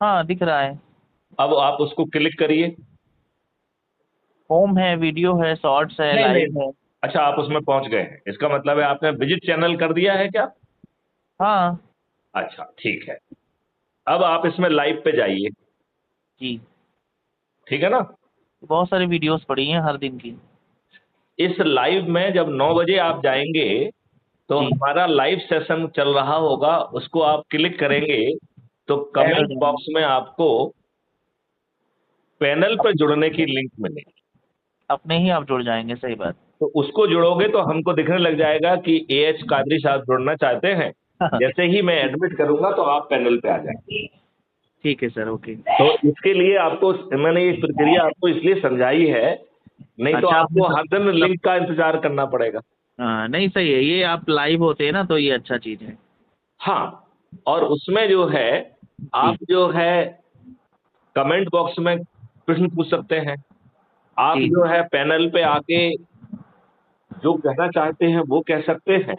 हाँ दिख रहा है। अब आप उसको क्लिक करिए। होम है, वीडियो है, शॉर्ट्स है, नहीं नहीं। लाइव है। अच्छा, आप उसमें पहुंच गए हैं, इसका मतलब है आपने विजिट चैनल कर दिया है क्या? हाँ। अच्छा ठीक है। अब आप इसमें लाइव पे जाइए। जी। ठीक है ना? बहुत सारी वीडियोस पड़ी हैं हर दिन की। इस लाइव में जब 9 बजे आप जाएंगे तो जी। हमारा लाइव सेशन चल रहा होगा, उसको आप क्लिक करेंगे तो ऐड हो कमेंट जाएंगे। बॉक्स में आपको पैनल पर जुड़ने की लिंक मिलेगी। अपने ही आप जुड़ जाएंगे, सही बात। तो उसको जुड़ोगे तो हमको दिखने लग जाएगा कि एएच कादरी साहब जुड़ना चाहते हैं। जैसे ही मैं ठीक। एडमिट करूंगा तो आप पैनल पे आ जाएंगे। ठीक है सर, ओके। तो इसके लिए आपको, मैंने ये प्रक्रिया आपको इसलिए समझाई है, नहीं तो अच्छा, आपने आपको सब हर दिन सब लिंक का इंतजार करना पड़ेगा। हाँ, नहीं सही है, ये आप लाइव होते हैं ना तो ये अच्छा चीज है। हाँ। और उसमें जो है, आप जी। जो है कमेंट बॉक्स में प्रश्न पूछ सकते हैं। आप जी। जो है पैनल पे आके जो कहना चाहते हैं वो कह सकते हैं।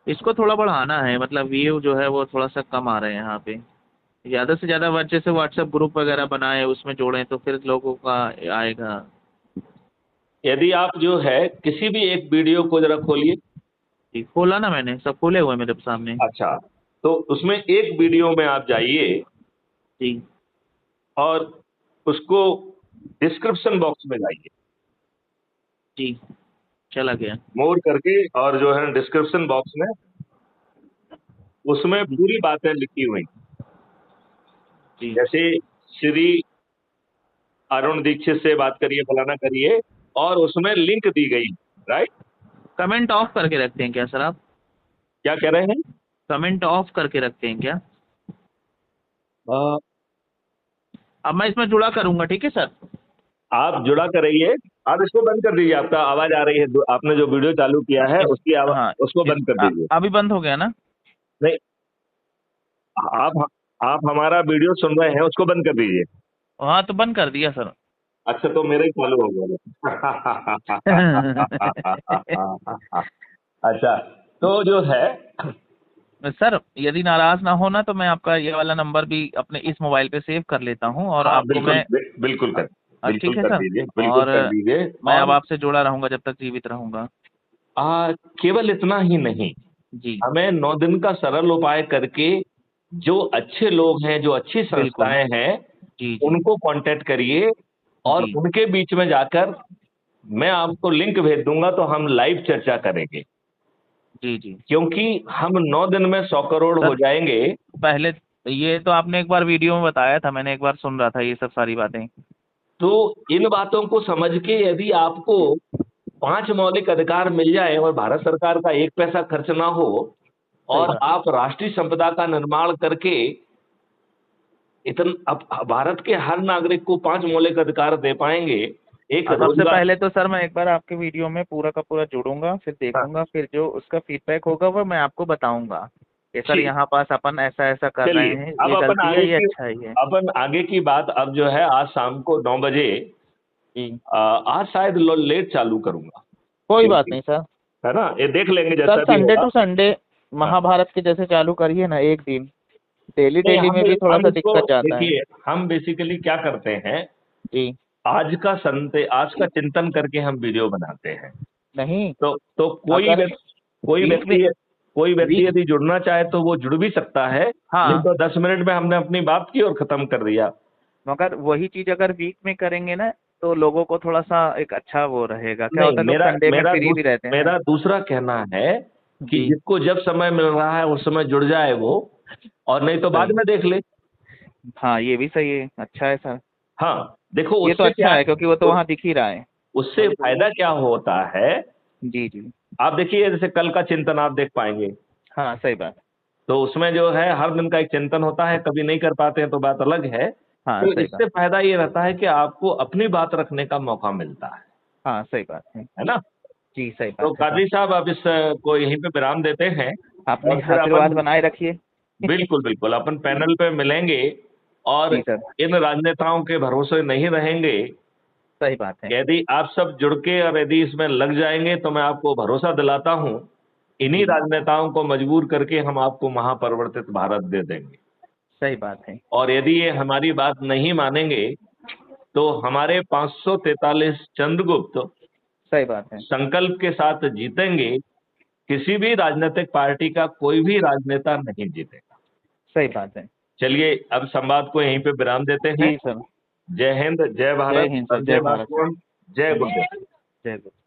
इसको थोड़ा बढ़ाना है, मतलब व्यू जो है वो थोड़ा सा कम आ रहे हैं यहाँ पे। ज्यादा से ज्यादा जैसे व्हाट्सएप ग्रुप वगैरह बनाए उसमें जोड़ें तो फिर लोगों का आएगा। यदि आप जो है किसी भी एक वीडियो को जरा खोलिए। जी, खोला ना मैंने, सब खोले हुए हैं मेरे सामने। अच्छा, तो उसमें एक वीडियो में आप जाइए जी। और उसको डिस्क्रिप्शन बॉक्स में जाइए, जी, चला गया। मोर करके, और जो है डिस्क्रिप्शन बॉक्स में उसमें जी। पूरी बातें लिखी हुई, जी। जैसे श्री अरुण दीक्षित से बात करिए, फलाना करिए, और उसमें लिंक दी गई। राइट? कमेंट ऑफ करके रखते हैं क्या सर आप? क्या कह रहे हैं? कमेंट ऑफ करके रखते हैं क्या? अ, अब मैं इसमें जुड़ा करूंगा, ठीक है सर। आप जुड़ा करिए। आप इसको बंद कर दीजिए, आपका आवाज आ रही है, आपने जो वीडियो चालू किया है इस उसकी आवाज, हाँ। उसको बंद कर दीजिए। अभी बंद हो गया ना? नहीं, आप आप हमारा वीडियो सुन रहे हैं, उसको बंद कर दीजिए। हाँ, तो बंद कर दिया सर। अच्छा, तो मेरा ही चालू हो गया। अच्छा, तो जो है, सर यदि नाराज ना हो ना तो मैं आपका ये वाला नंबर भी अपने इस मोबाइल पे सेव कर लेता हूँ और हाँ आपको बिल्कुल मैं बिल्कुल कर, बिल्कुल ठीक है कर सर। दीजिए, बिल्कुल और कर दीजिए। मैं अब और आपसे जुड़ा रहूंगा जब तक जीवित रहूंगा। केवल इतना ही नहीं, जी। हमें 9 दिन का सरल उपाय करके जो अच्छे लोग हैं, जो अच्छी बिल्कुल। संस्थाएं हैं, जी। जी। उनको कांटेक्ट करिए और जी। उनके बीच में जाकर मैं आपको लिंक भेज दूंगा तो हम लाइव चर्चा करेंगे। जी। जी। क्योंकि हम 9 दिन में 100 करोड़ हो सर जाएंगे। पहले ये तो आपने एक बार वीडियो में बताया था, मैंने एक बार सुन रहा था ये सब सारी बातें। तो इन बातों को समझ के यदि आपको 5 मौलिक अधिकार मिल जाए और भारत सरकार का एक पैसा खर्च ना हो, सही और बात। आप राष्ट्रीय संपदा का निर्माण करके अब भारत के हर नागरिक को 5 मौलिक अधिकार दे पाएंगे, एक सबसे रोजगार। पहले तो सर मैं एक बार आपके वीडियो में पूरा का पूरा जुड़ूंगा, फिर हाँ, देखूंगा, फिर जो उसका फीडबैक होगा वो मैं आपको बताऊंगा कि सर ठीक। यहाँ पास अपन ऐसा ऐसा कर रहे चलिए, हैं, अब ये गलती है, ये अच्छा है ये। अपन आगे की बात, अब जो है आज शाम को 9 बजे, जी। आज शायद लेट चालू करूंगा, कोई बात क्योंकि नहीं सर। है ना, ये देख लेंगे सर जैसा भी संडे होगा। टू संडे हाँ। महाभारत के जैसे चालू करिए ना एक दिन। डेली नहीं, डेली में भी थोड़ा हम सा इसको दिक्कत जाता है। देखिए, हम बेसिकली क्या करते हैं, जी। आज का चिंतन करके हम वीडियो बनाते हैं। नहीं। तो अगर कोई वीक में व्यक्ति कोई व्यक्ति वीक यदि जुड़ना चाहे तो वो जुड़ भी सकता है, नहीं हाँ, तो 10 मिनट में हमने अपनी बात की और खत्म कर दिया। मगर वही चीज अगर वीक में करेंगे ना तो लोगों को थोड़ा सा एक अच्छा वो रहेगा, क्या नहीं, होता है लोग संडे में फ्री भी रहते हैं ना। मेरा दूसरा कहना है कि जी। जिसको जब समय मिल रहा है उस समय जुड़ जाए वो, और नहीं तो बाद सही। में देख ले। हाँ, ये भी सही है, अच्छा है सर। हाँ, देखो ये तो उससे अच्छा क्या, है क्योंकि वो तो उ- वहाँ दिख ही रहा है। उससे फायदा क्या होता है, जी। जी। आप देखिए जैसे कल का चिंतन आप देख पाएंगे, हाँ सही बात। तो उसमें जो है हर दिन का एक चिंतन होता है, कभी नहीं कर पाते हैं तो बात अलग है। हाँ तो सही बात। इससे फायदा ये रहता है कि आपको अपनी बात रखने का मौका मिलता हाँ सही बात है। है ना? जी सही तो बात है सर। कादरी साहब, आप इस को यहीं पे विराम देते हैं, अपने और फिर आशीर्वाद अपन, बनाए रखिए। बिल्कुल बिल्कुल, अपन पैनल पे मिलेंगे, और जी सर। इन राजनेताओं के भरोसे नहीं रहेंगे। सही बात है। यदि आप सब जुड़ के और यदि इसमें लग जाएंगे तो मैं आपको भरोसा दिलाता हूं, इन्हीं जी। राजनेताओं को मजबूर करके हम आपको महापरिवर्तित भारत दे देंगे। सही बात है। और यदि ये हमारी बात नहीं मानेंगे तो हमारे 543 चंद्रगुप्त सही बात है। संकल्प के साथ जीतेंगे, किसी भी राजनीतिक पार्टी का कोई भी राजनेता नहीं जीतेगा। सही बात है। चलिए अब संवाद को यहीं पे विराम देते हैं। जी सर। जय हिंद, जय जय भारत, हिंद सर, वंदे जय भारत सर। मातरम, जय जय गुरुदेव। जय गुरु।